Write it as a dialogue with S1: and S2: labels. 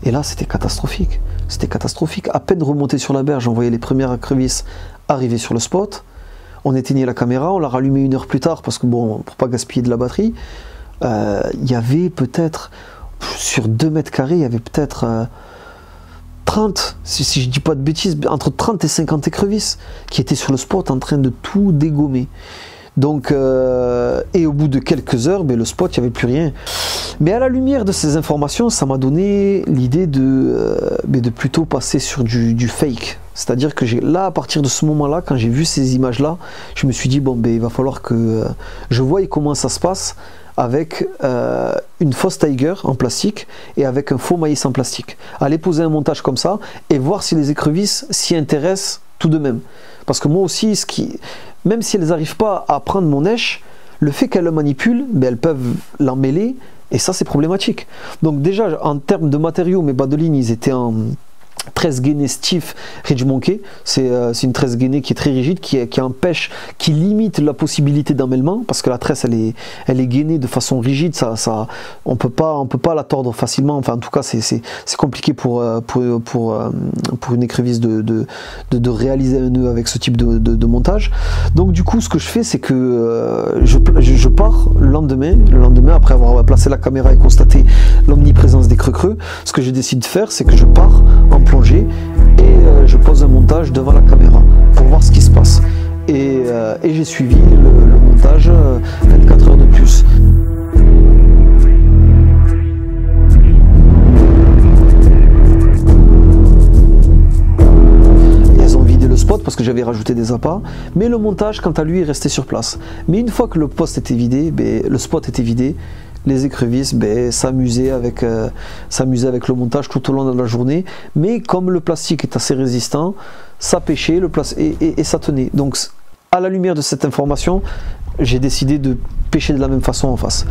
S1: Et là, c'était catastrophique. C'était catastrophique. À peine remonté sur la berge, on voyait les premières écrevisses arriver sur le spot. On éteignait la caméra, on l'a rallumée 1 heure plus tard parce que bon, pour pas gaspiller de la batterie. Il y avait peut-être, sur 2 mètres carrés, il y avait peut-être 30, si je dis pas de bêtises, entre 30 et 50 écrevisses qui étaient sur le spot en train de tout dégommer. Donc, et au bout de quelques heures, le spot, il n'y avait plus rien. Mais à la lumière de ces informations, ça m'a donné l'idée de plutôt passer sur du fake. C'est-à-dire que là, à partir de ce moment-là, quand j'ai vu ces images-là, je me suis dit, bon, il va falloir que je voie comment ça se passe avec une fausse Tiger en plastique et avec un faux maïs en plastique. Aller poser un montage comme ça et voir si les écrevisses s'y intéressent tout de même. Parce que moi aussi, même si elles n'arrivent pas à prendre mon èche, le fait qu'elles le manipulent, elles peuvent l'emmêler et ça c'est problématique. Donc déjà en termes de matériaux, mes bas de ligne ils étaient en 13 gainés stiff Ridge Monkey. C'est une 13 gainée qui est très rigide, qui empêche, qui limite la possibilité d'emmêlement parce que la tresse elle est gainée de façon rigide, on peut pas la tordre facilement. Enfin en tout cas c'est compliqué pour une écrevisse de réaliser un nœud avec ce type de montage. Donc du coup ce que je fais c'est que je pars le lendemain après avoir placé la caméra et constaté l'omniprésence des creux, ce que je décide de faire c'est que je pars en plongée et je pose un montage devant la caméra pour voir ce qui se passe. Et j'ai suivi le montage 24 heures de plus. Ils ont vidé le spot parce que j'avais rajouté des appâts, mais le montage quant à lui est resté sur place. Mais une fois que le poste était vidé, le spot était vidé, les écrevisses s'amusaient avec le montage tout au long de la journée, mais comme le plastique est assez résistant, ça pêchait et ça tenait. Donc à la lumière de cette information, j'ai décidé de pêcher de la même façon en face.